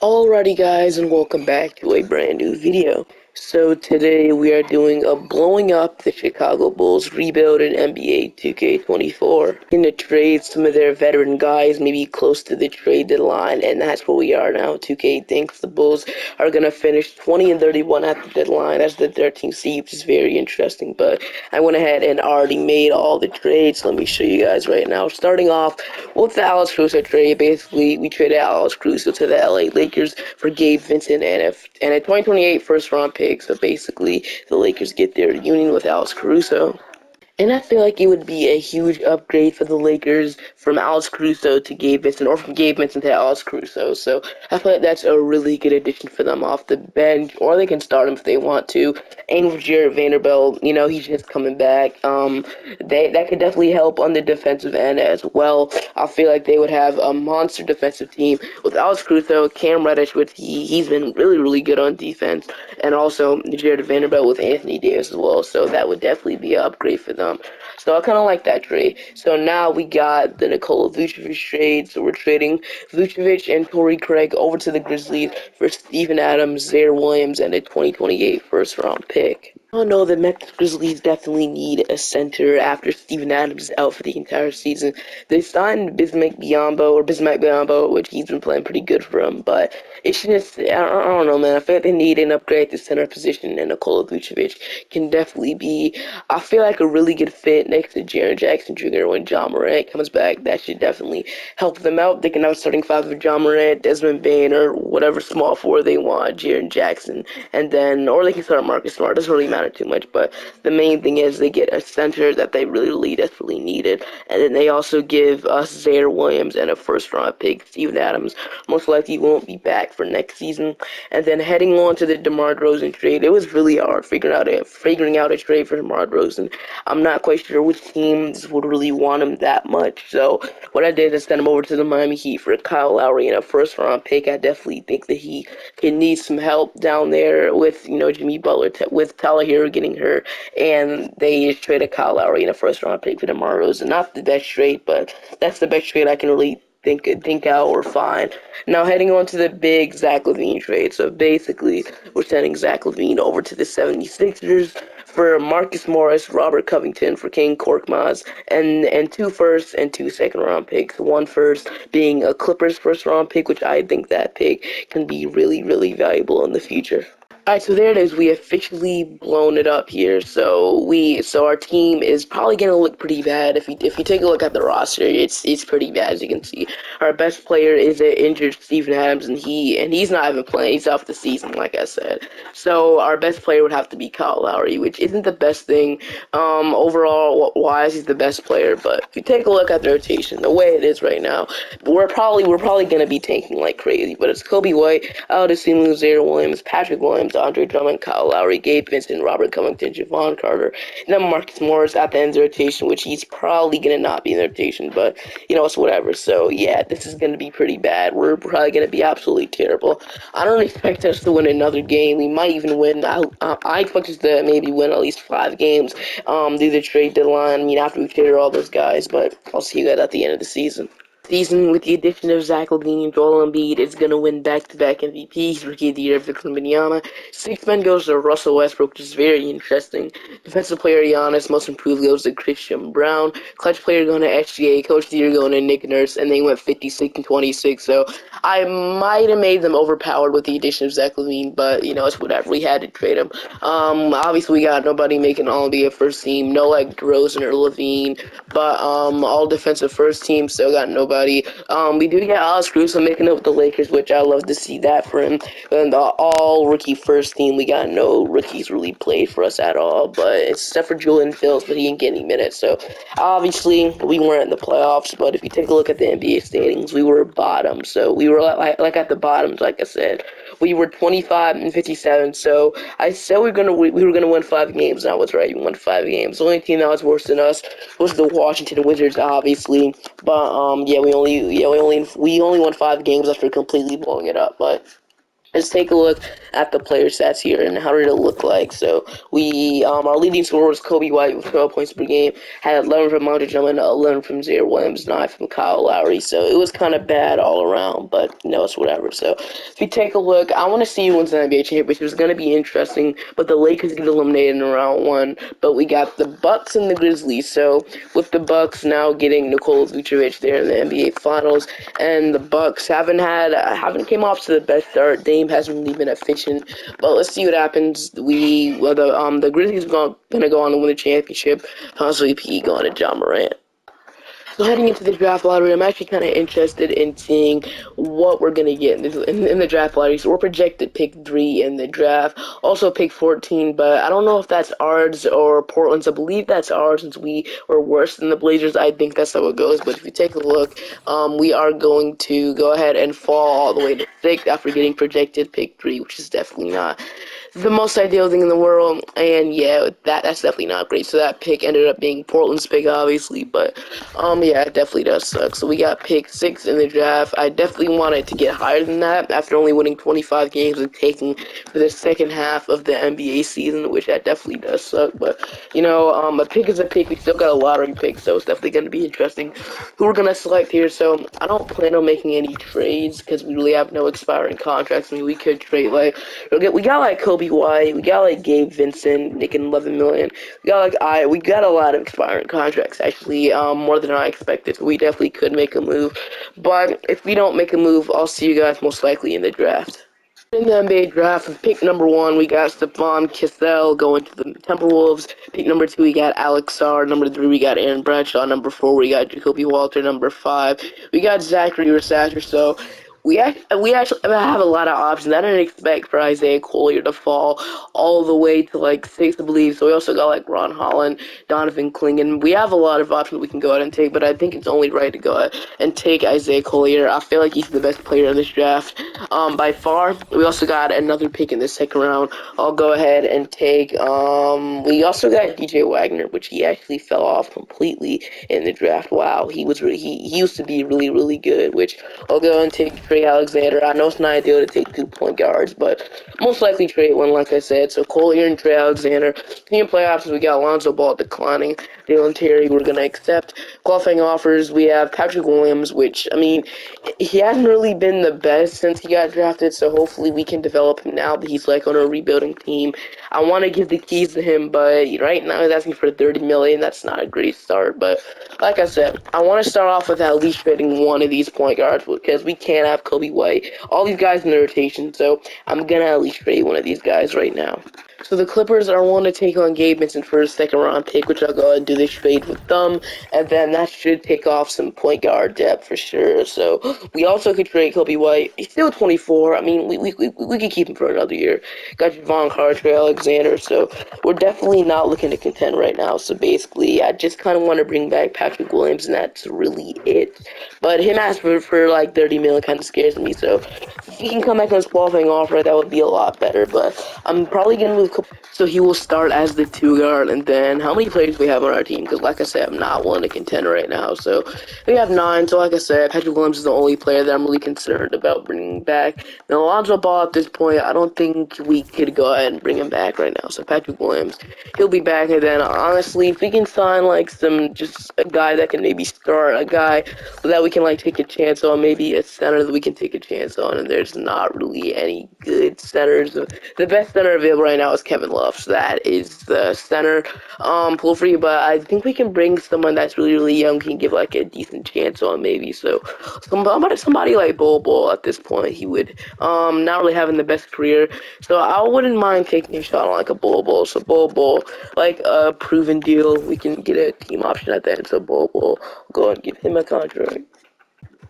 Alrighty guys, and welcome back to a brand new video. So today we are doing a blowing up the Chicago Bulls rebuild in NBA 2K24. Gonna trade some of their veteran guys, maybe close to the trade deadline, and that's where we are now. 2K thinks the Bulls are gonna finish 20-31 at the deadline as the 13th seed, which is very interesting. But I went ahead and already made all the trades. Let me show you guys right now. Starting off with the Alex Caruso trade, basically we traded Alex Caruso to the LA Lakers for Gabe Vincent and a 2028 first round pick. So basically, the Lakers get their union with Alex Caruso. And I feel like it would be a huge upgrade for the Lakers from Alex Caruso to Gabe Vincent, or from Gabe Vincent to Alex Caruso. So I feel like that's a really good addition for them off the bench, or they can start him if they want to. And with Jared Vanderbilt, he's just coming back. That could definitely help on the defensive end as well. I feel like they would have a monster defensive team with Alex Caruso, Cam Reddish, he's been really, really good on defense, and also Jared Vanderbilt with Anthony Davis as well. So that would definitely be an upgrade for them. So I kind of like that trade. So now we got the Nikola Vucevic trade. So we're trading Vucevic and Torrey Craig over to the Grizzlies for Steven Adams, Zaire Williams, and a 2028 first-round pick. Oh no, the Memphis Grizzlies definitely need a center after Steven Adams is out for the entire season. They signed Bismack Biyombo, which he's been playing pretty good for them, but it's just, I don't know, man. I feel like they need an upgrade at the center position, and Nikola Vucevic can definitely be, I feel like, a really good fit next to Jaren Jackson Jr. when John Morant comes back. That should definitely help them out. They can have a starting five of John Morant, Desmond Bane, or whatever small forward they want, Jaren Jackson, and then, or they can start Marcus Smart. It doesn't really matter too much, but the main thing is they get a center that they really desperately needed, and then they also give us Zaire Williams and a first-round pick. Steven Adams most likely won't be back for next season. And then heading on to the DeMar DeRozan trade, it was really hard figuring out a trade for DeMar DeRozan. I'm not quite sure which teams would really want him that much, so what I did is send him over to the Miami Heat for Kyle Lowry and a first-round pick. I definitely think that he can need some help down there with Jimmy Butler, with Tyler Hero getting hurt, and they just traded Kyle Lowry in a first-round pick for DeMar DeRozan. Not the best trade, but that's the best trade I can really think out or find. Now heading on to the big Zach LaVine trade. So basically, we're sending Zach LaVine over to the 76ers for Marcus Morris, Robert Covington for King Korkmaz, and 2 firsts and 2 second-round picks. 1 first being a Clippers first-round pick, which I think that pick can be really valuable in the future. Alright, so there it is. We officially blown it up here. So our team is probably gonna look pretty bad. If you take a look at the roster, it's pretty bad, as you can see. Our best player is an injured Steven Adams, and he's not even playing. He's out for the season, like I said. So our best player would have to be Kyle Lowry, which isn't the best thing. Overall wise, he's the best player. But if you take a look at the rotation, the way it is right now, we're probably gonna be tanking like crazy. But it's Kobe White, Aldous Zaire Williams, Patrick Williams, Andre Drummond, Kyle Lowry, Gabe Vincent, Robert Covington, Javon Carter, and then Marcus Morris at the end of the rotation, which he's probably going to not be in the rotation, but, it's whatever. So, yeah, this is going to be pretty bad. We're probably going to be absolutely terrible. I don't expect us to win another game. We might even win. I expect us to maybe win at least 5 games through the trade deadline. After we trade all those guys, but I'll see you guys at the end of the season. With the addition of Zach LaVine and Joel Embiid, is going to win back-to-back MVPs, Rookie of the Year Victor Wembanyama. 6th man goes to Russell Westbrook, which is very interesting. Defensive player Giannis, most improved goes to Christian Brown. Clutch player going to SGA, Coach of the Year going to Nick Nurse, and they went 56 and 26. So I might have made them overpowered with the addition of Zach LaVine, but it's whatever. We had to trade him. Obviously we got nobody making All-NBA first team, no like DeRozan or LaVine, but all defensive first team, still got nobody. We do get Alex Caruso making it with the Lakers, which I love to see that for him. And the all-rookie first team, we got no rookies really played for us at all, but except for Julian Fields, but he didn't get any minutes. So obviously we weren't in the playoffs, but if you take a look at the NBA standings, we were bottom. So we were like at the bottom, like I said. We were 25 and 57. So I said we were gonna win 5 games, and I was right. We won 5 games. The only team that was worse than us was the Washington Wizards, obviously. But yeah, we only won 5 games after completely blowing it up. But Let's take a look at the player stats here and how did it look like. So we our leading scorer was Kobe White with 12 points per game. Had 11 from Monte Drummond, 11 from Zaire Williams, 9 from Kyle Lowry. So it was kind of bad all around, but it's whatever. So if you take a look, I want to see who wins the NBA championship. It's going to be interesting, but the Lakers get eliminated in round one. But we got the Bucks and the Grizzlies. So with the Bucks now getting Nikola Vucevic there in the NBA Finals, and the Bucks haven't came off to the best start. Dame hasn't really been efficient, but let's see what happens. The Grizzlies are gonna go on to win the championship. Possibly P going to John Morant. So heading into the draft lottery, I'm actually kind of interested in seeing what we're going to get in the draft lottery. So we're projected pick 3 in the draft, also pick 14, but I don't know if that's ours or Portland's. I believe that's ours since we were worse than the Blazers. I think that's how it goes, but if you take a look, we are going to go ahead and fall all the way to 6 after getting projected pick 3, which is definitely not the most ideal thing in the world, and yeah, that's definitely not great. So that pick ended up being Portland's pick, obviously, but yeah, it definitely does suck. So we got pick 6 in the draft. I definitely wanted to get higher than that after only winning 25 games and taking for the second half of the NBA season, which that definitely does suck. But a pick is a pick. We still got a lottery pick, so it's definitely going to be interesting who we're going to select here. So I don't plan on making any trades because we really have no expiring contracts. I mean, we could trade we got like Kobe White, we got like Gabe Vincent making 11 million. We got a lot of expiring contracts actually, more than I expected. So we definitely could make a move, but if we don't make a move, I'll see you guys most likely in the draft. In the NBA draft, with pick number 1, we got Stephon Kissell going to the Timberwolves. Pick number 2, we got Alex Sarr. Number 3, we got Aaron Bradshaw. Number 4, we got Jacoby Walter. Number 5, we got Zachary Resager. So we actually have a lot of options. I didn't expect for Isaiah Collier to fall all the way to like 6, I believe. So we also got like Ron Holland, Donovan Clingan. We have a lot of options we can go ahead and take, but I think it's only right to go ahead and take Isaiah Collier. I feel like he's the best player in this draft by far. We also got another pick in the second round. I'll go ahead and take. We also got DJ Wagner, which he actually fell off completely in the draft. Wow, he used to be really, really good. Which I'll go and take Trey Alexander. I know it's not ideal to take 2 point guards, but most likely trade one, like I said. So Collier and Trey Alexander. Team play options, we got Lonzo Ball declining. Dalen Terry, we're going to accept. Qualifying offers, we have Patrick Williams, which, I mean, he hasn't really been the best since he got drafted, so hopefully we can develop him now that he's like on a rebuilding team. I want to give the keys to him, but right now he's asking for $30 million. That's not a great start, but like I said, I want to start off with at least trading one of these point guards because we can't have Kobe White, all these guys in the rotation, so I'm going to at least trade one of these guys right now. So the Clippers are willing to take on Gabe Vincent for a second round pick, which I'll go ahead and do this trade with them, and then that should take off some point guard depth for sure. So we also could trade Kobe White. He's still 24. I mean, we could keep him for another year. Got Javon Carter, Alexander, so we're definitely not looking to contend right now. So basically, I just kind of want to bring back Patrick Williams, and that's really it. But him asking for like 30 million kind of scares me. So if he can come back on his qualifying offer, that would be a lot better. But I'm probably gonna move. So he will start as the 2 guard, and then how many players we have on our team? Because like I said, I'm not willing to contend right now. So we have 9. So like I said, Patrick Williams is the only player that I'm really concerned about bringing back. Now Alonzo Ball at this point, I don't think we could go ahead and bring him back right now. So Patrick Williams, he'll be back, and then honestly, if we can sign like just a guy that can maybe start, a guy that we can like take a chance on, maybe a center that we can take a chance on, and there's not really any good centers. The best center available right now is Kevin Love, so that is the center pull for you, but I think we can bring someone that's really, really young, can give like a decent chance on maybe. So somebody like Bol at this point, he would not really having the best career, so I wouldn't mind taking a shot on like a Bol. So Bol, like a proven deal, we can get a team option at the end, so Bol, go and give him a contract.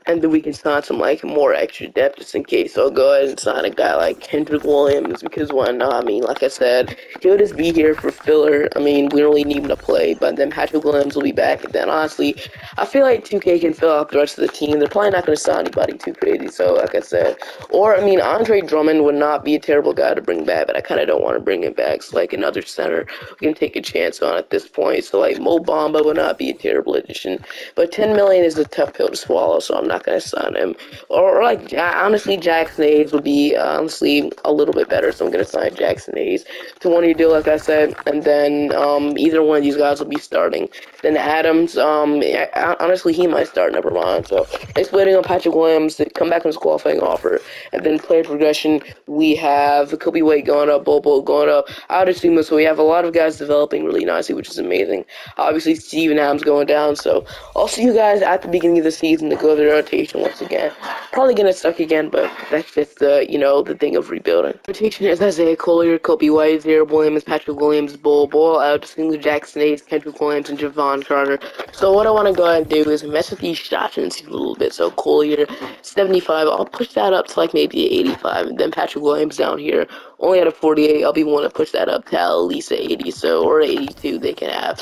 And then we can sign some like more extra depth just in case. So I'll go ahead and sign a guy like Kendrick Williams because why not? I mean, like I said, he'll just be here for filler. I mean, we don't really need him to play, but then Patrick Williams will be back. And then honestly, I feel like 2K can fill out the rest of the team. They're probably not going to sign anybody too crazy. So like I said, or I mean, Andre Drummond would not be a terrible guy to bring back, but I kind of don't want to bring him back. So like another center we can take a chance on at this point. So like Mo Bamba would not be a terrible addition, but 10 million is a tough pill to swallow. So I'm not gonna sign him. Or like honestly, Jackson Hayes would be honestly a little bit better. So I'm gonna sign Jackson Hayes to 1-year deal, like I said, and then either one of these guys will be starting. Then Adams, honestly, he might start number one. So next waiting on Patrick Williams to come back on his qualifying offer, and then player progression. We have Kobe White going up, Bobo going up, Adesuma. So we have a lot of guys developing really nicely, which is amazing. Obviously, Steven Adams going down. So I'll see you guys at the beginning of the season to go through the rotation once again. Probably gonna suck again, but that's just the the thing of rebuilding. Rotation is Isaiah Collier, Kobe White, Zero Williams, Patrick Williams, Bull out, Single Jackson Hayes, Kendrick Williams, and Javon Carter. So what I want to go ahead and do is mess with these shots and see a little bit. So Collier 75, I'll push that up to like maybe 85, and then Patrick Williams down here only at a 48. I'll be willing to push that up to at least 80, so or 82. They can have,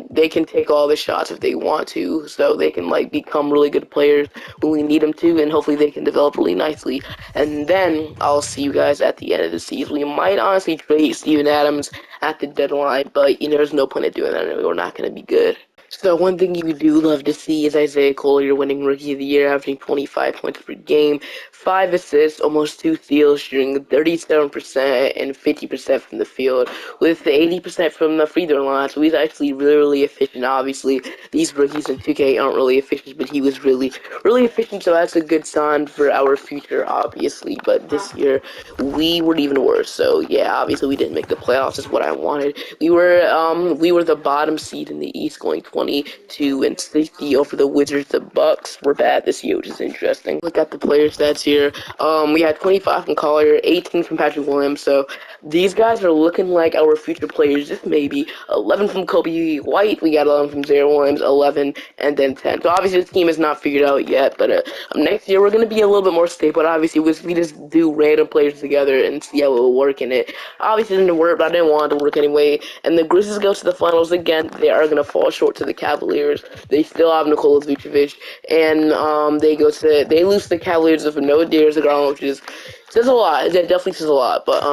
they can take all the shots if they want to, so they can like become really good players when we need them to, and hopefully they can develop really nicely. And then I'll see you guys at the end of the season. We might honestly trade Steven Adams at the deadline, but there's no point in doing that. We're not going to be good. So one thing you do love to see is Isaiah Collier winning Rookie of the Year, averaging 25 points per game, 5 assists, almost 2 steals, shooting 37% and 50% from the field, with 80% from the free throw line. So he's actually really, really efficient. Obviously, these rookies in 2K aren't really efficient, but he was really, really efficient. So that's a good sign for our future, obviously. But this year, we were even worse. So yeah, obviously we didn't make the playoffs. Is what I wanted. We were the bottom seed in the East, going 22 and 60 over the Wizards. The Bucks were bad this year, which is interesting. Look at the player stats here. We had 25 from Collier, 18 from Patrick Williams. So these guys are looking like our future players. Just maybe 11 from Kobe White. We got 11 from Zero Williams, 11, and then 10. So obviously this team is not figured out yet. But next year we're gonna be a little bit more stable. But obviously we just do random players together and see how it will work in it. Obviously it didn't work, but I didn't want it to work anyway. And the Grizzlies go to the finals again. They are gonna fall short to the Cavaliers. They still have Nikola Vucevic, and they lose to the Cavaliers of no Darius Garland, which says a lot. It definitely says a lot. But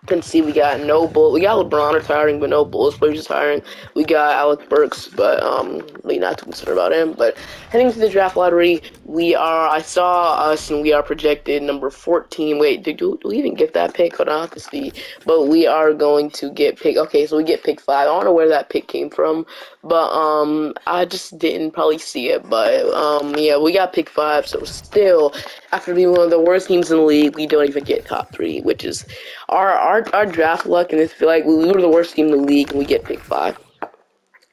can see we got we got LeBron retiring, but no Bulls players retiring. We got Alex Burks, but we not too concerned about him. But heading to the draft lottery, I saw us, and we are projected number 14. Wait, do we even get that pick? Hold on, I have to see. But we are going to get pick. Okay, so we get pick 5. I don't know where that pick came from, but I just didn't probably see it. But yeah, we got pick 5. So still, after being one of the worst teams in the league, we don't even get top 3, which is our draft luck in this. Feel like we were the worst team in the league, and we get pick 5.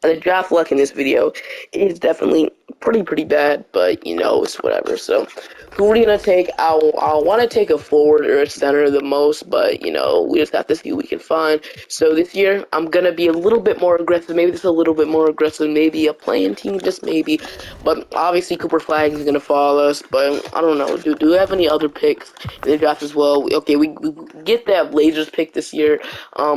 And the draft luck in this video is definitely pretty bad, but it's whatever. So who are we gonna take? I want to take a forward or a center the most, but we just have to see what we can find. So this year I'm gonna be a little bit more aggressive. Maybe just a little bit more aggressive. Maybe a playing team, just maybe. But obviously Cooper Flag is gonna follow us. But I don't know. Do we have any other picks in the draft as well? Okay, we get that Blazers pick this year,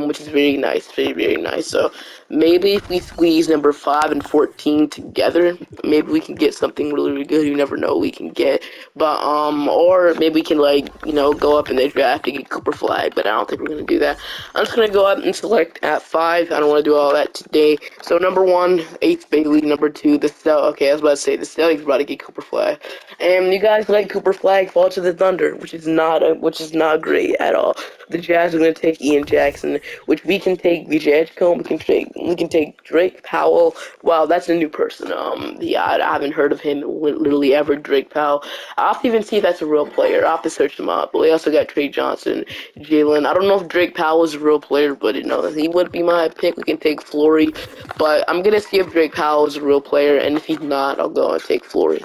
which is very nice, very nice. So maybe if we squeeze number 5 and 14 together, maybe we can get something really good. You never know what we can get. But or maybe we can go up in the draft and get Cooper Flag, but I don't think we're gonna do that. I'm just gonna go up and select at 5. I don't want to do all that today. So number 1, 8th Bailey. Number 2, the Okay, I was about to say the Celtics about to get Cooper Flag, and you guys let Cooper Flag fall to the Thunder, which is not great at all. The Jazz are gonna take Ian Jackson, which we can take VJ Edgecombe. We can take Drake Powell. Wow, that's a new person. Yeah, I haven't heard of him literally ever. Drake Powell. I'll have to even see if that's a real player. I'll have to search him up. But we also got Trey Johnson, Jalen. I don't know if Drake Powell is a real player, but he would be my pick. We can take Flory, but I'm gonna see if Drake Powell is a real player, and if he's not, I'll go and take Flory.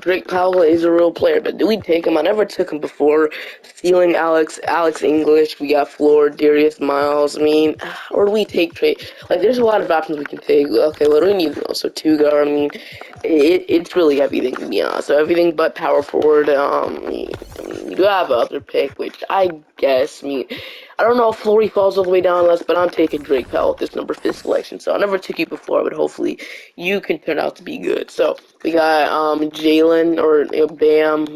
Drake Powell is a real player, but do we take him? I never took him before. Stealing Alex English, we got Floor, Darius Miles. I mean, or do we take Trey? Like, there's a lot of options we can take. Okay, what do we need? So two guard. I mean, it's really everything, to be honest. So everything but power forward. You do have other pick, which I guess. I mean, I don't know if Flory falls all the way down less, but I'm taking Drake Powell with this number 5 selection. So I never took you before, but hopefully you can turn out to be good. So we got Jalen or Bam.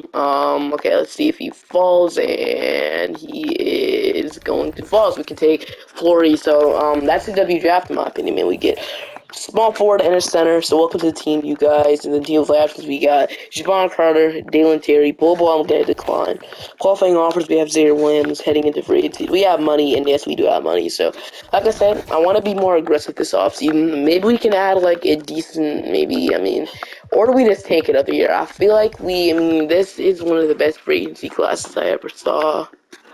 Okay, let's see if he falls, and he is going to fall. So we can take Flory. So that's a W draft in my opinion. Man, we get small forward and a center. So welcome to the team, you guys. And the team of options we got Javon Carter, Dalen Terry, Bull Ball, I'm gonna decline. Qualifying offers, we have Zaire Williams heading into free agency. We have money, and yes, we do have money. So, like I said, I want to be more aggressive this offseason. Maybe we can add like a decent, or do we just take it another year? I feel like this is one of the best free agency classes I ever saw.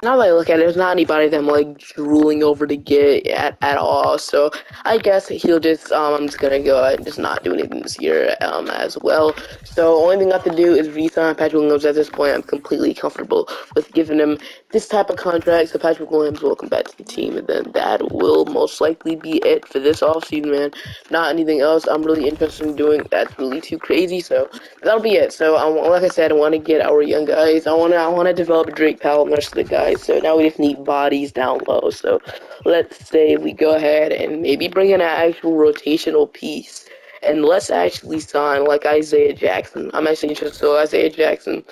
Now that I look at it, there's not anybody that I'm like drooling over to get at all. So I guess he'll just I'm just gonna go ahead and just not do anything this year as well. So only thing I have to do is re-sign Patrick Williams at this point. I'm completely comfortable with giving him this type of contract. So Patrick Williams will come back to the team, and then that will most likely be it for this offseason, man. Not anything else I'm really interested in doing that's really too crazy. So that'll be it. So like I said, I want to get our young guys. I want to develop Drake Powell and the rest of the guys. So now we just need bodies down low. So let's say we go ahead and maybe bring in an actual rotational piece. And let's actually sign like Isaiah Jackson. I'm actually interested in Isaiah Jackson.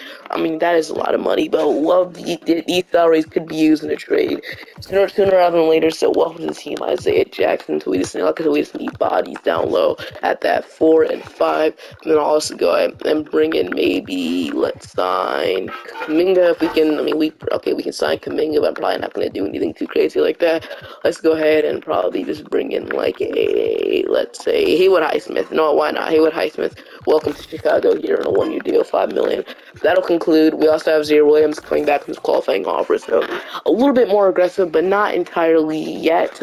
That is a lot of money, but these salaries could be used in a trade sooner rather than later. So welcome to the team, Isaiah Jackson. So we just need bodies down low at that 4 and 5. And then I'll also go ahead and bring in let's sign Kuminga if we can. We can sign Kuminga, but I'm probably not going to do anything too crazy like that. Let's go ahead and probably just bring in let's say Haywood Highsmith. No, why not? Haywood Highsmith, welcome to Chicago here on a 1-year deal, $5 million. That'll conclude. We also have Zaire Williams coming back from his qualifying offer, so a little bit more aggressive, but not entirely yet.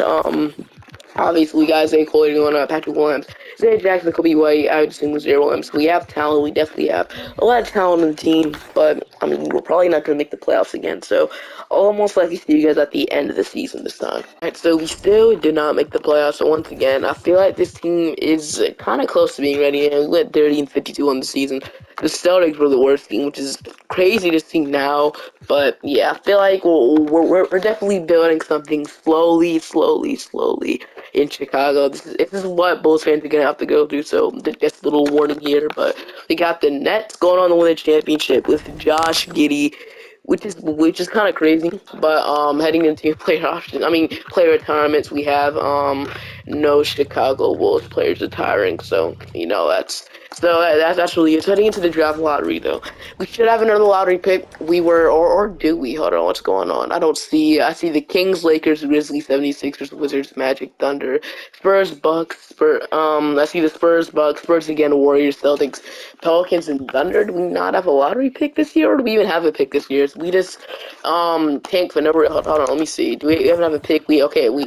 Obviously, guys, Zay Coley going on Patrick Williams, Zay Jackson, Kobe White, I would assume with Zaire Williams. We have talent. We definitely have a lot of talent on the team, but we're probably not going to make the playoffs again. So I'll almost likely see you guys at the end of the season this time. Alright, so we still did not make the playoffs. So once again, I feel like this team is kind of close to being ready. And we went 30-52 on the season. The Celtics were the worst team, which is crazy to see now. But yeah, I feel like we're definitely building something slowly in Chicago. This is what Bulls fans are gonna have to go through. So just a little warning here. But we got the Nets going on to win the championship with Josh Giddey, which is kind of crazy. But heading into player retirements, we have no Chicago Bulls players retiring. So that's really it. So heading into the draft lottery, though, we should have another lottery pick. Or do we? Hold on, what's going on? I see the Kings, Lakers, Grizzlies, 76ers, Wizards, Magic, Thunder, Spurs, Bucks. I see the Spurs, Bucks, Spurs again, Warriors, Celtics, Pelicans, and Thunder. Do we not have a lottery pick this year, or do we even have a pick this year? So we just tank for number. Hold on, let me see. Do we even have a pick? We don't have we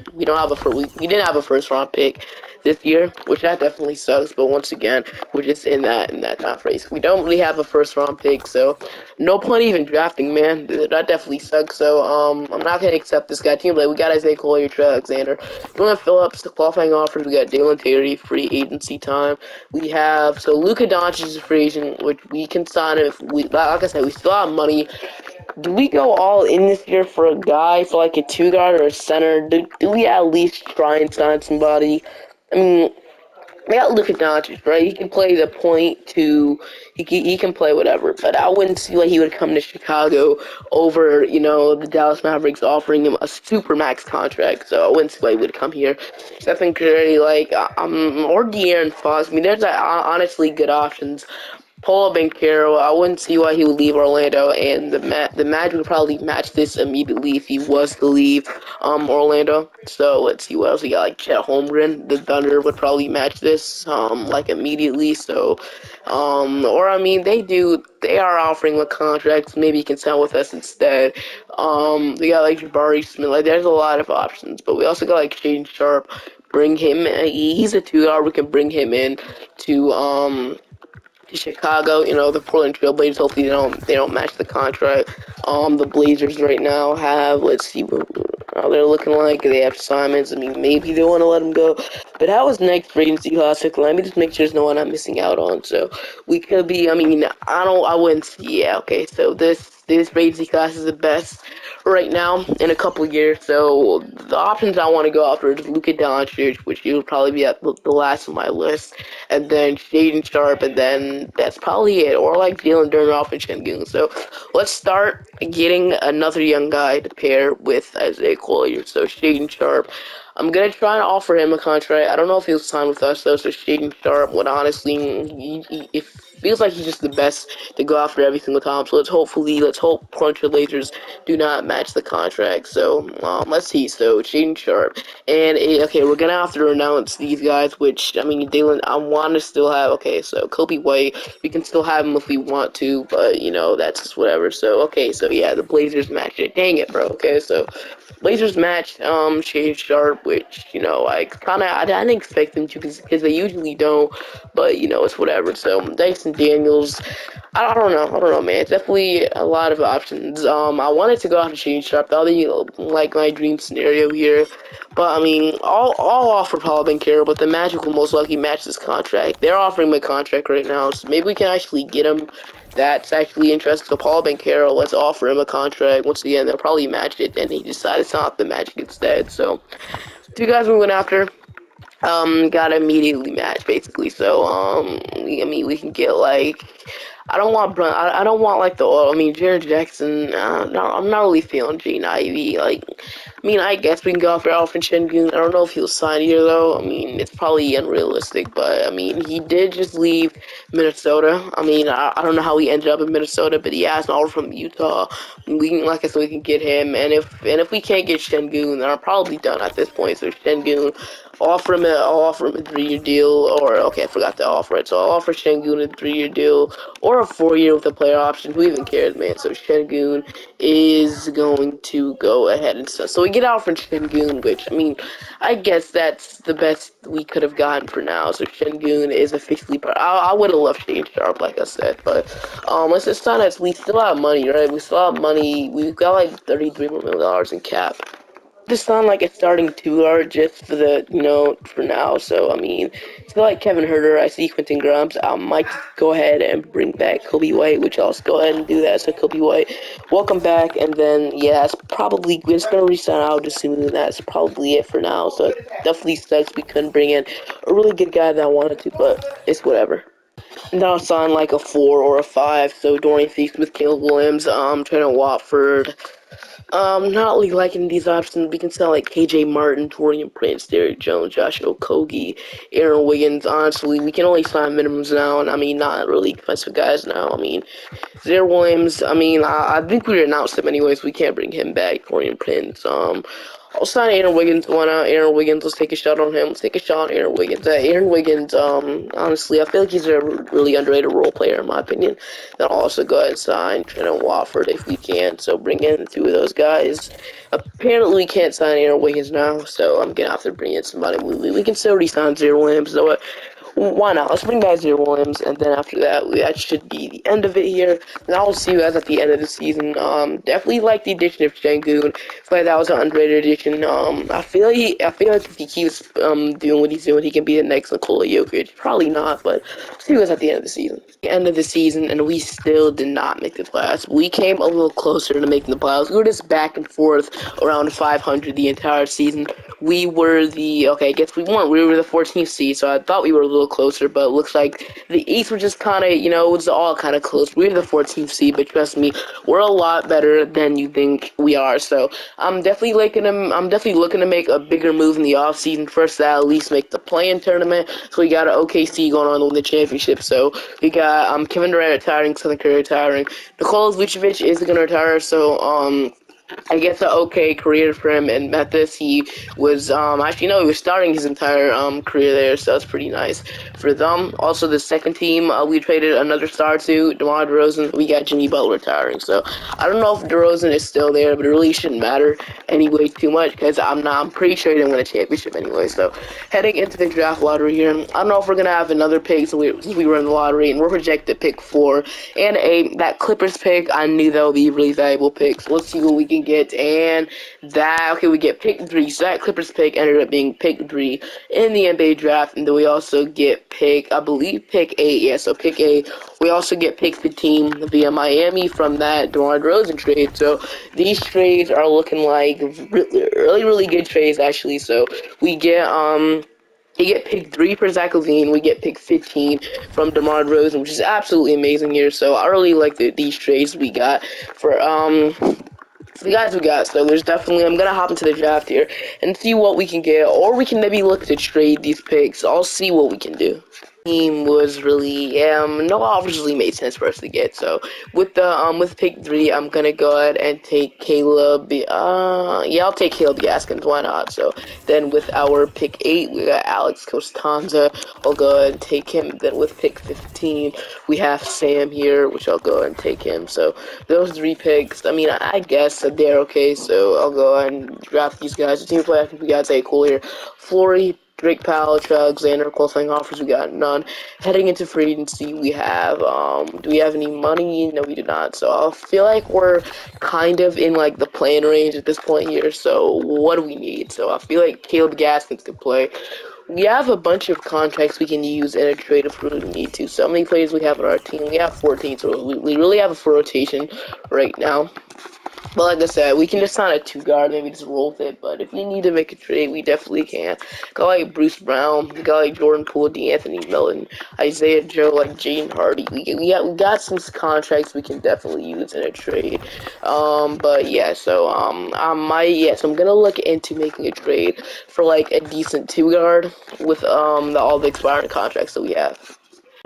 didn't have a first round pick this year, which that definitely sucks. But once again, we're just in that time phrase. We don't really have a first round pick, so no point even drafting, man. That definitely sucks. So I'm not gonna accept this guy. Team play. We got Isaiah Collier, Trey Alexander, Julian Phillips, the qualifying offers. We got Dalen Terry, free agency time. We have Luka Doncic is a free agent, which we can sign him if we. Like I said, we still have money. Do we go all in this year for a guy, for like a 2-guard or a center? Do we at least try and sign somebody? We got Luka Doncic, right? He can play the point to, he can play whatever, but I wouldn't see why he would come to Chicago over, the Dallas Mavericks offering him a super max contract. So I wouldn't see why he would come here. Stephen Curry, or De'Aaron Fox. There's honestly good options. Paul Banchero, I wouldn't see why he would leave Orlando, and the Magic would probably match this immediately if he was to leave Orlando. So let's see what else we got. Like Chet Holmgren, the Thunder would probably match this immediately. So they are offering him contracts. Maybe he can sign with us instead. We got Jabari Smith. There's a lot of options, but we also got Shaden Sharp. Bring him. He's a 2-guard. We can bring him in to Chicago, the Portland Trail Blazers. Hopefully they don't match the contract. The Blazers right now have, let's see how they're looking like. They have Simons. Maybe they want to let him go. But how is next free agency classic? Let me just make sure there's no one I'm missing out on. So we could be. I wouldn't. Yeah. Okay. So this free agency class is the best right now in a couple of years. So the options I want to go after is Luka Doncic, which he will probably be at the last of my list, and then Shaden Sharp, and then that's probably it. Or like Jalen Durnoff and Şengün. So let's start getting another young guy to pair with Isaiah Collier. So Shaden Sharp. I'm gonna try and offer him a contract. I don't know if he'll sign with us though. So Shaden Sharp would honestly, it feels like he's just the best to go after every single time. So let's hope Cruncher Lasers do not match the contract. So let's see. So Shaden Sharp and okay, we're gonna have to announce these guys. Which I mean, Dalen, I want to still have. Okay, so Kobe White, we can still have him if we want to, but you know that's just whatever. So okay, so yeah, the Blazers match it. Dang it, bro. Okay, so Blazers match Shade Sharp, which I didn't expect them to because they usually don't, but you know it's whatever. So Dyson Daniels, I don't know, man. It's definitely a lot of options. I wanted to go after Shade Sharp. That would be like my dream scenario here, but I mean, all offer Paul Bencaro, but the Magic will most likely match this contract. They're offering him a contract right now, so maybe we can actually get him. That's actually interesting. So Paul Bencaro, let's offer him a contract. Once again, they'll probably match it, and he decided to not the Magic instead. So, two guys we went after, gotta immediately match basically. So, I mean, we can get like, I don't want like Jared Jackson. No, I'm not really feeling Gene Ivy. Like, I mean, I guess we can go after Alfred Şengün. I don't know if he'll sign here though. I mean, it's probably unrealistic, but I mean, he did just leave Minnesota. I mean, I don't know how he ended up in Minnesota, but he has an offer from Utah. We can, like I said, we can get him, and if we can't get Şengün, then I'm probably done at this point. So Şengün, I'll offer him a 3-year deal, or okay, I forgot to offer it. So I'll offer Şengün a 3-year deal, or a 4-year with a player option. Who even cares, man? So Şengün is going to go ahead and so we get out from Şengün, which I mean, I guess that's the best we could have gotten for now. So Şengün is officially part. I would have loved Shane Sharp, like I said, but let's just sign us. We still have money, right? We still have money. We've got like $33 million in cap. This sound like a starting two guard just for the, for now. So, I mean, it's like Kevin Herter. I see Quentin Grimes. I might go ahead and bring back Kobe White, which I'll go ahead and do that. So, Kobe White, welcome back. And then, yeah, we're just going to resign out just soon. That's probably it for now. So, it definitely sucks we couldn't bring in a really good guy that I wanted to, but it's whatever. And then I'll sign like a 4 or a 5. So, Dorian Finney-Smith, Caleb Williams, Trent Watford. Not really liking these options. We can sell like KJ Martin, Torian Prince, Derrick Jones, Josh Okogie, Aaron Wiggins. Honestly, we can only sign minimums now, and I mean, not really expensive guys now. I mean, Zaire Williams, I mean, I think we announced him anyways. We can't bring him back, Torian Prince. I'll sign Aaron Wiggins. Why not? Aaron Wiggins, let's take a shot on him. Let's take a shot on Aaron Wiggins. Aaron Wiggins, honestly, I feel like he's a really underrated role player in my opinion. Then I'll also go ahead and sign Trent Watford if we can. So bring in 2 of those guys. Apparently we can't sign Aaron Wiggins now, so I'm gonna have to bring in somebody. We can still re-sign Zaire Williams, so why not? Let's bring back Zaire Williams, and then after that, that should be the end of it here. And I'll see you guys at the end of the season. Definitely like the addition of Şengün. I feel like that was an underrated addition. I feel like if he keeps doing what he's doing, he can be the next Nikola Jokic. Probably not, but see you guys at the end of the season. End of the season, and we still did not make the playoffs. We came a little closer to making the playoffs. We were just back and forth around 500 the entire season. We were I guess we weren't. We were the 14th seed, so I thought we were a little closer, but it looks like the East were just kind of, it was all kind of close. We were the 14th seed, but trust me, we're a lot better than you think we are. So I'm definitely looking to make a bigger move in the offseason. First, to at least make the play-in tournament. So we got an OKC going on to win the championship. So we got Kevin Durant retiring, Stephen Curry retiring. Nikola Vucevic is going to retire, so I guess an okay career for him, and at this he was he was starting his entire career there, so that's pretty nice for them. Also, the second team we traded another star to DeMar DeRozan. We got Jimmy Butler retiring, so I don't know if DeRozan is still there, but it really shouldn't matter anyway too much because I'm pretty sure he didn't win a championship anyway. So heading into the draft lottery here, I don't know if we're gonna have another pick since we were in the lottery, and we're projected pick 4 and that Clippers pick. I knew that would be a really valuable pick. So let's see what we can get, and we get pick 3. So that Clippers pick ended up being pick 3 in the NBA draft, and then we also get pick, I believe pick 8, yeah, so pick 8. We also get pick 15 via Miami from that DeMar DeRozan trade. So these trades are looking like really good trades, actually. So we get, you get pick 3 for Zach LaVine. We get pick 15 from DeMar DeRozan, which is absolutely amazing here. So I really like these trades we got for the guys we got. So there's definitely, I'm gonna hop into the draft here and see what we can get, or we can maybe look to trade these picks. I'll see what we can do. Team was really no offers really made sense for us to get. So with pick 3, I'm gonna go ahead and take Caleb. Yeah, I'll take Caleb Gaskins. Why not? So then with our pick 8, we got Alex Costanza. I'll go ahead and take him. Then with pick 15, we have Sam here, which I'll go ahead and take him. So those 3 picks, I mean, I guess that they're okay. So I'll go ahead and draft these guys. The team play, I think we got Zay Cool here. Flory, Drake Powell, Alexander, qualifying offers, we got none. Heading into free agency, we have, do we have any money? No, we do not. So I feel like we're kind of in, like, the playing range at this point here. So what do we need? So I feel like Caleb Gaskins can play. We have a bunch of contracts we can use in a trade if we really need to. So how many players we have on our team? We have 14, so we really have a full rotation right now. But like I said, we can just sign a 2-guard, maybe just roll with it. But if we need to make a trade, we definitely can. Guy like Bruce Brown, guy like Jordan Poole, D'Anthony Melton, Isaiah Joe, like Jaden Hardy. We got some contracts we can definitely use in a trade. But yeah, so so I'm gonna look into making a trade for like a decent 2-guard with all the expiring contracts that we have.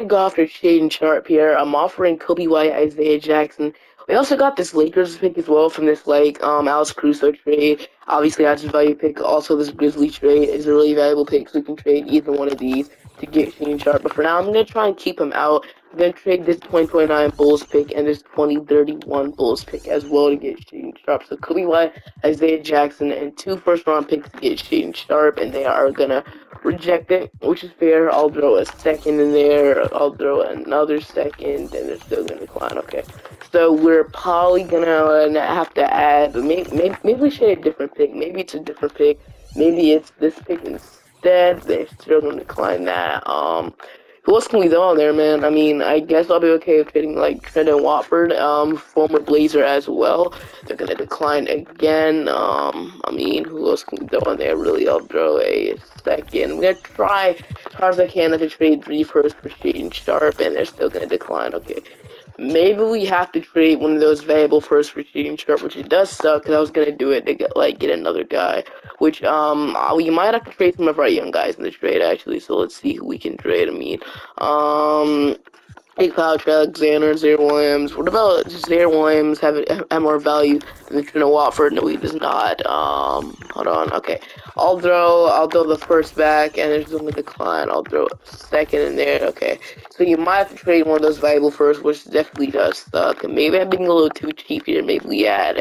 Go after Shaden Sharp here. I'm offering Kobe White, Isaiah Jackson. We also got this Lakers pick as well from this Alex Caruso trade. Obviously that's a value pick. Also this Grizzly trade is a really valuable pick, so we can trade either one of these to get Shaden Sharp. But for now I'm gonna try and keep him out. I'm gonna trade this 2029 Bulls pick and this 2031 Bulls pick as well to get Shaden Sharp. So Kobe White, Isaiah Jackson, and 2 first-round picks to get Shaden Sharp, and they are gonna reject it, which is fair. I'll throw a second in there. I'll throw another second, and they're still gonna decline. Okay, so we're probably gonna have to add. Maybe we should have a different pick. Maybe it's a different pick. Maybe it's this pick instead. They're still gonna decline that. Who else can we throw on there, man? I mean, I guess I'll be okay with trading like Trendon Watford, former Blazer as well. They're gonna decline again. I mean, who else can we throw on there? Really, I'll throw a second. I'm gonna try as hard as I can to trade 3 first for Shaden Sharp, and they're still gonna decline. Okay. Maybe we have to trade one of those valuable first for Shaden Sharp, which it does suck because I was gonna do it to get another guy. Which we might have to trade some of our young guys in the trade actually. So let's see who we can trade. I mean, Big Cloud, Alexander, Zaire Williams. What about Zaire Williams have more value than Trina Watford? No, he does not. Hold on. Okay, I'll throw the first back, and there's only decline. I'll throw a second in there. Okay, so you might have to trade one of those valuable first, which definitely does suck. Maybe I'm being a little too cheap here. Maybe we add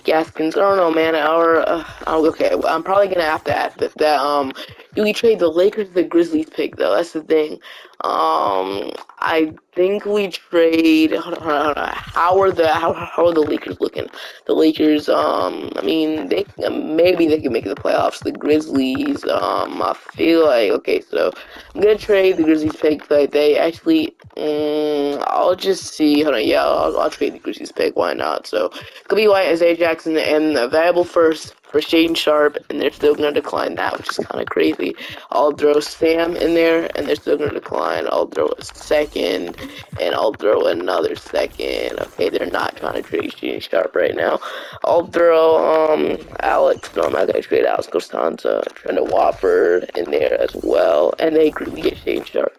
Gaskins. I don't know, man. Okay, well, I'm probably gonna have to add that. Do we trade the Lakers or the Grizzlies pick though? That's the thing. I think we trade. Hold on. How are the Lakers looking? The Lakers. I mean, maybe they can make the playoffs. The Grizzlies. I feel like okay. So I'm gonna trade the Grizzlies pick, but they actually. I'll just see. Hold on. Yeah, I'll trade the Grizzlies pick. Why not? So Kobe White, Isaiah Jackson, and a valuable first for Shaden Sharp, and they're still gonna decline that, which is kind of crazy. I'll throw Sam in there, and they're still gonna decline. I'll throw a second, and I'll throw another second. Okay, they're not trying to trade Shaden Sharp right now. I'll throw Alex. No, I'm not gonna trade Alex Costanza. Trendon Watford in there as well, and they agree to get Shaden Sharp.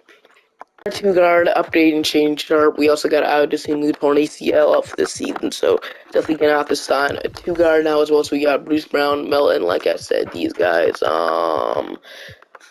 2-guard upgrade and change Sharp. We also got out to see mood torn ACL up for this season, so definitely gonna have to sign a 2-guard now as well. So we got Bruce Brown, Melton, like I said, these guys.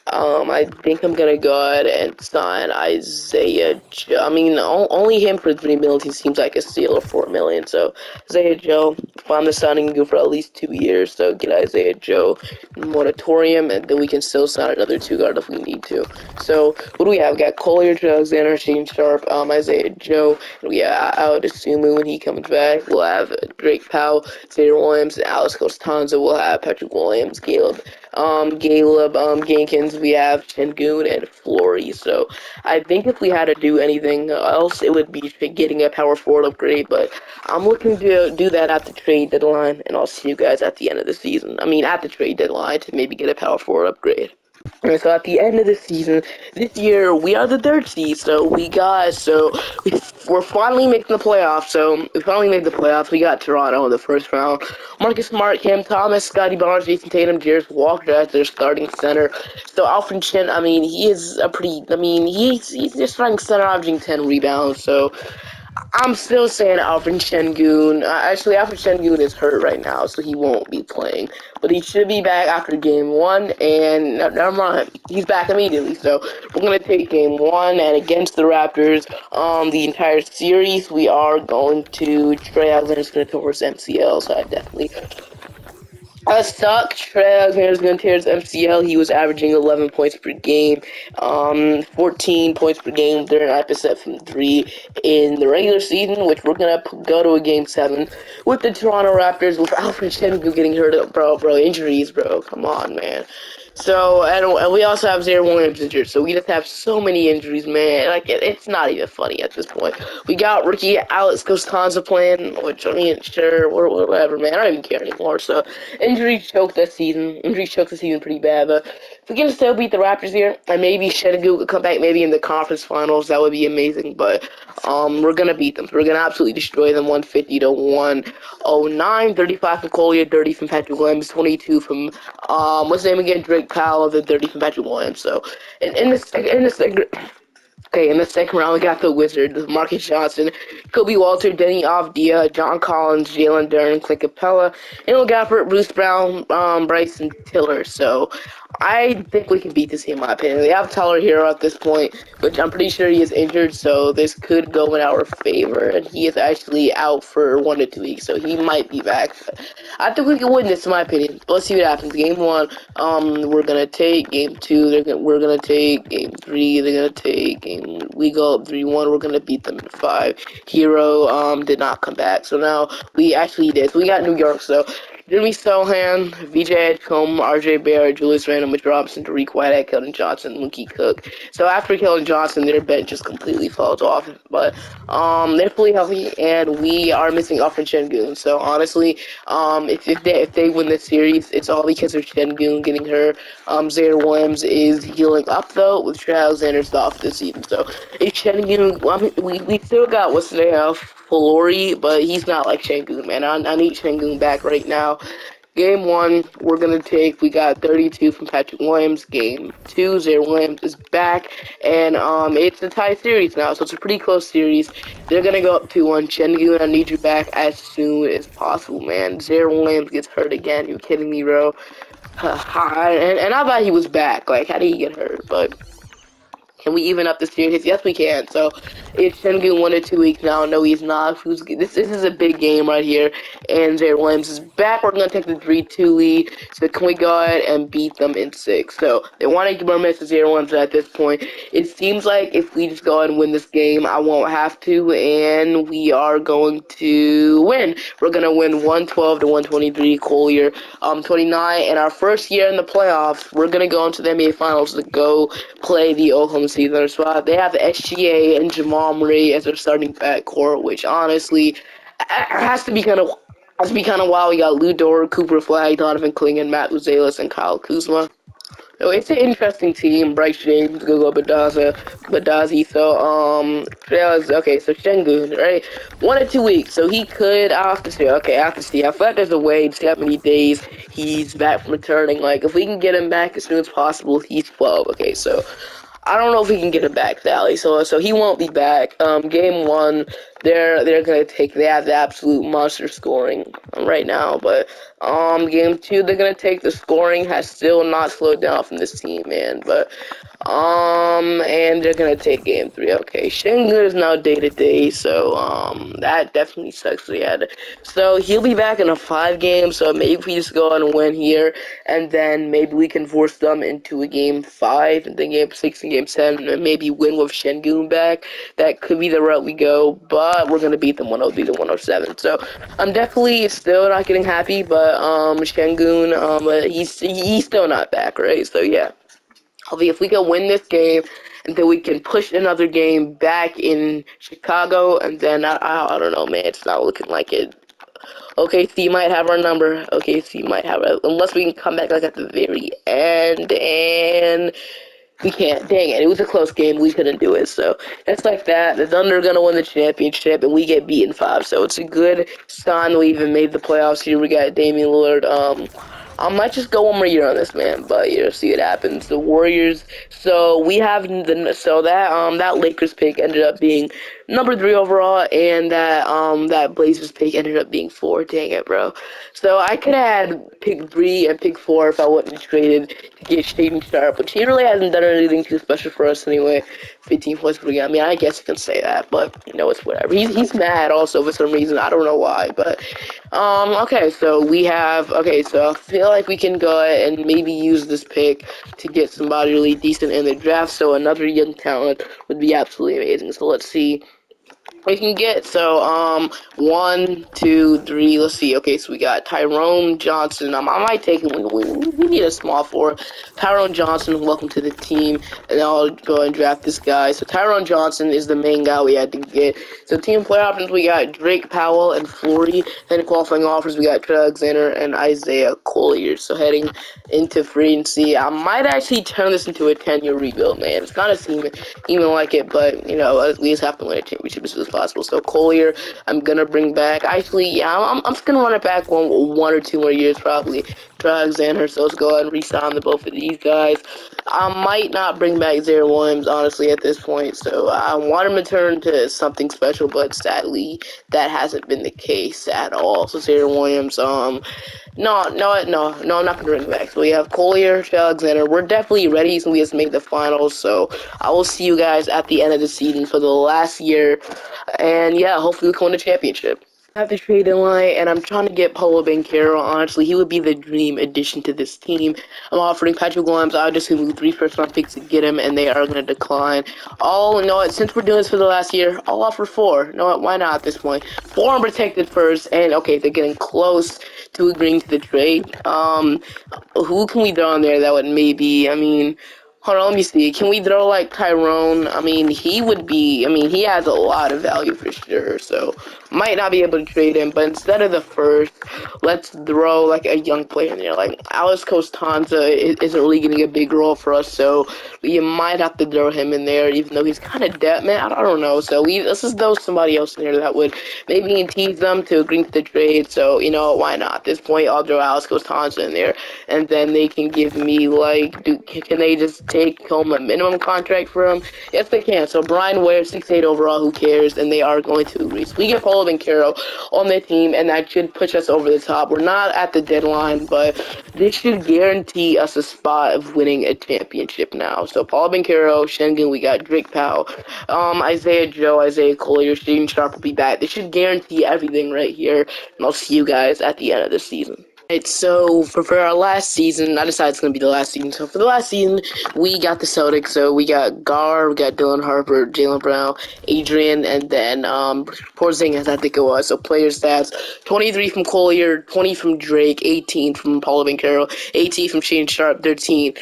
I think I'm gonna go ahead and sign Isaiah Joe. I mean, only him for $3 million seems like a steal, or $4 million. So Isaiah Joe, if I'm the signing good for at least 2 years, so get Isaiah Joe moratorium, and then we can still sign another 2-guard if we need to. So what do we have? We got Collier, Alexander, Shane Sharp, Isaiah Joe. I would assume when he comes back, we'll have Drake Powell, Zaire Williams, and Alex Costanza. We'll have Patrick Williams, Caleb Caleb, Gankins, we have Sengun and Flory. So I think if we had to do anything else, it would be getting a power forward upgrade. But I'm looking to do that at the trade deadline, and I'll see you guys at the end of the season. I mean, at the trade deadline to maybe get a power forward upgrade. And so at the end of the season, this year we are the third seed. We're finally making the playoffs. So we finally made the playoffs. We got Toronto in the first round. Marcus Smart, Cam Thomas, Scotty Barnes, Jason Tatum, Jarris Walker as their starting center. So Alfred Chen, I mean, he is a pretty. I mean, he's just starting center, averaging 10 rebounds. So I'm still saying Alfred Şengün. Actually, Alfred Şengün is hurt right now, so he won't be playing. But he should be back after game one, and never mind, he's back immediately. So we're gonna take game one, and against the Raptors, the entire series, we are going to Trey Alexander's gonna towards MCL. So I definitely suck. Trey Alexander's going to tear his MCL. He was averaging 11 points per game, 14 points per game, 39% from 3 in the regular season, which we're going to go to a game 7 with the Toronto Raptors with Alfred Şengün getting hurt. Bro, injuries, bro. Come on, man. So, and we also have Zaire Williams injured, so we just have so many injuries, man. Like, it's not even funny at this point. We got rookie Alex Costanza playing, which, I mean, sure, whatever, man. I don't even care anymore. So, injuries choked this season. Injuries choked the season pretty bad, but if we can still beat the Raptors here, and maybe Şengün could come back maybe in the conference finals, that would be amazing, but we're going to beat them. We're going to absolutely destroy them 150 to 109, 35 from Collier, 30 from Patrick Williams, 22 from, what's his name again? Drake Powell, then 30 from Patrick Williams. So, in the second round, we got the Wizards, Marcus Johnson, Kobe Walter, Denny Avdia, John Collins, Jalen Duren, Clint Capella, Emil Gafford, Bruce Brown, Bryson Tiller. So, I think we can beat this team, in my opinion. They have Tyler Hero at this point, which I'm pretty sure he is injured, so this could go in our favor. And he is actually out for 1 to 2 weeks, so he might be back. I think we can win this, in my opinion. But let's see what happens. Game 1, we're gonna take. Game 2, we're gonna take. Game 3, they're gonna take. We go up 3-1. We're gonna beat them in 5. Hero did not come back, so now we actually did. So we got New York. So Jimmy Sohan, VJ Edgecombe, RJ Barrett, Julius Randle, Mitch Robinson, Tariq Whitehead, Keldon Johnson, Mookie Cook. So after Keldon Johnson, their bench just completely falls off. But they're fully healthy, and we are missing Alfred Şengün. So honestly, if they win this series, it's all because of Şengün getting hurt. Zaire Williams is healing up though, with Trey Alexander's off this season. So if Şengün, I mean, we still got what's the name of Flory, but he's not like Şengün, man. I need Şengün back right now. Game 1, we're going to take, we got 32 from Patrick Williams. Game 2, Zaire Williams is back, and it's a tie series now, so it's a pretty close series. They're going to go up 2-1. Şengün, I need you back as soon as possible, man. Zaire Williams gets hurt again. You kidding me, bro? And I thought he was back. Like, how did he get hurt? But can we even up the series? Yes, we can. So it's Şengün 1 to 2 weeks now. No, he's not. This is a big game right here. And Zaire Williams is back. We're gonna take the 3-2 lead. So can we go ahead and beat them in 6? So they want to keep our miss Zaire Williams at this point. It seems like if we just go ahead and win this game, I won't have to, and we are going to win. We're gonna win 112 to 123. Collier 29. In our first year in the playoffs, we're gonna go into the NBA Finals to go play the Oklahoma City Thunder spot. They have SGA and Jamal Murray as their starting backcourt, which honestly has to be kind of wild. We got Lou Dort, Cooper Flag, Donovan Clingan, Matt Uzelis, and Kyle Kuzma. So it's an interesting team. Bryce James, Gogo Badazi. So okay. So Şengün, right? 1 to 2 weeks. So he could. I have to see. Okay, I have to see. I feel like there's a way to see how many days he's back from returning. Like if we can get him back as soon as possible, he's 12. Okay, so I don't know if we can get him back, Sally. So he won't be back. Game 1, they're gonna take. They have the absolute monster scoring right now, but game 2, they're gonna take. The scoring has still not slowed down from this team, man. But And they're gonna take game 3. Okay, Shingun is now day to day, so that definitely sucks. So he'll be back in a 5 game. So maybe we just go on and win here, and then maybe we can force them into a game 5, and then game 6 and game 7, and maybe win with Shingun back. That could be the route we go, but we're gonna beat them 103 to 107. So I'm definitely still not getting happy, but Shingun, he's still not back, right? So yeah. If we can win this game, and then we can push another game back in Chicago, and then I don't know, man. It's not looking like it. OKC might have our number. OKC might have it, unless we can come back like at the very end, and we can't. Dang it! It was a close game. We couldn't do it. So it's like that. The Thunder are gonna win the championship, and we get beaten 5. So it's a good sign we even made the playoffs here. We got Damian Lillard. I might just go one more year on this, man, but you'll see what happens. The Warriors. So we have that Lakers pick ended up being number 3 overall, and that Blazers pick ended up being 4. Dang it, bro. So I could have had pick 3 and pick 4 if I wouldn't have traded to get Shaden Sharp, which he really hasn't done anything too special for us anyway. 15 points per game. I mean, I guess you can say that, but it's whatever. He's mad also for some reason. I don't know why, but okay. So I feel like we can go ahead and maybe use this pick to get somebody really decent in the draft. So another young talent would be absolutely amazing. So let's see. We can get 1, 2, 3. Let's see. Okay, so we got Tyrone Johnson. I might take him. We need a small forward. Tyrone Johnson, welcome to the team, and I'll go and draft this guy. So Tyrone Johnson is the main guy we had to get. So team player options, we got Drake Powell and Florey. Then qualifying offers, we got Trey Alexander and Isaiah Collier. So heading into free agency, I might actually turn this into a 10-year rebuild, man. It's not a seeming even like it, but at least have to win a championship as soon as possible. So Collier, I'm gonna bring back. Actually, yeah, I'm just gonna run it back one or 2 more years probably. Trey Alexander. So let's go ahead and re-sign the both of these guys. I might not bring back Zaire Williams honestly at this point. So I want him to turn to something special, but sadly that hasn't been the case at all. So Zaire Williams, no, I'm not gonna bring him back. So we have Collier, Trey Alexander. We're definitely ready, so we just made the finals. So I will see you guys at the end of the season for the last year, and yeah, hopefully we can win the championship. I have the trade deadline, and I'm trying to get Paolo Banchero. Honestly, he would be the dream addition to this team. I'm offering Patrick Williams. I just move 3 first-round picks to get him, and they are going to decline. Since we're doing this for the last year, I'll offer 4. Why not at this point? 4 unprotected first, and okay, they're getting close to agreeing to the trade. Who can we throw on there that would maybe, hold on, let me see. Can we throw like Tyrone? He has a lot of value for sure, so might not be able to trade him, but instead of the first, let's throw like a young player in there. Like Alex Costanza isn't really getting a big role for us, so you might have to throw him in there, even though he's kind of dead, man. I don't know. So let's just throw somebody else in there that would maybe tease them to agree to the trade. So why not? At this point, I'll throw Alex Costanza in there, and then they can give me can they just take home a minimum contract for him? Yes, they can. So Brian Ware, 6'8" overall, who cares? And they are going to agree. So we get Paolo Banchero on the team, and that should push us over the top. We're not at the deadline, but this should guarantee us a spot of winning a championship now. So Paolo Banchero, Shengun, we got Drake Powell, Isaiah Joe, Isaiah Collier, Shaden Sharp will be back. This should guarantee everything right here, and I'll see you guys at the end of the season. Alright, so for our last season, I decided it's going to be the last season. So for the last season, we got the Celtics. So we got Gar, we got Dylan Harper, Jaylen Brown, Adrian, and then Porzingis, I think it was. So player stats, 23 from Collier, 20 from Drake, 18 from Paolo Banchero, 18 from Shane Sharp, 13,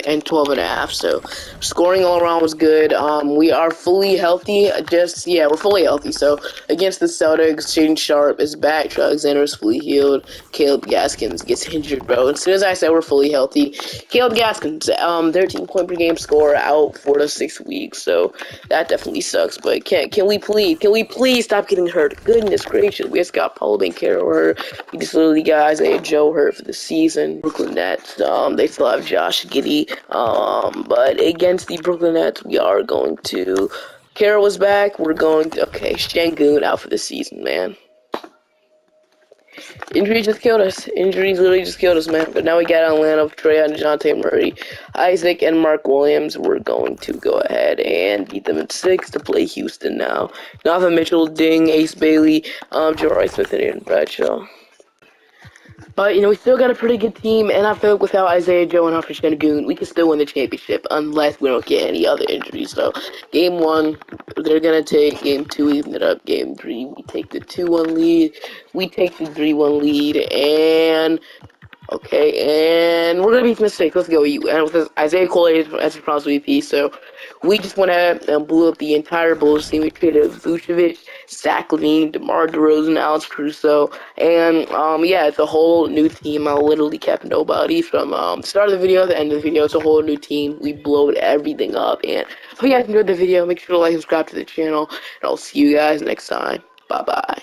and 12.5. So scoring all around was good. We are fully healthy. We're fully healthy. So against the Celtics, Shane Sharp is back. Trey Alexander is fully healed. Caleb Gaskins gets injured, bro. As soon as I said we're fully healthy, Caleb Gaskins, 13 point per game score, out 4 to 6 weeks. So that definitely sucks. But can we please stop getting hurt? Goodness gracious, we just got Paolo Banchero hurt. We just literally got Isaiah Joe hurt for the season. Brooklyn Nets, they still have Josh Giddey. But against the Brooklyn Nets, we are going to. Carroll is back. We're going to. Okay, Shengun out for the season, man. Injuries just killed us. Injuries literally just killed us, man. But now we got Atlanta, Trey and DeJounte Murray, Isaac, and Mark Williams. We're going to go ahead and beat them in 6 to play Houston now. Donovan Mitchell, Ding, Ace Bailey, Jabari Smith, and Aaron Bradshaw. But, we still got a pretty good team, and I feel like without Isaiah Joe and Humphrey Sengun, we can still win the championship, unless we don't get any other injuries. So, game 1, they're going to take. Game 2, even it up. Game 3, we take the 2-1 lead. We take the 3-1 lead, and okay, and we're gonna beat mistakes. Let's go. And with Isaiah Cole as a promised VP, so we just went ahead and blew up the entire Bulls team. We traded Vucevic, Zach LaVine, DeMar DeRozan, Alex Caruso, and yeah, it's a whole new team. I literally kept nobody from the start of the video to the end of the video. It's a whole new team. We blowed everything up, and if you guys enjoyed the video, make sure to like and subscribe to the channel, and I'll see you guys next time. Bye bye.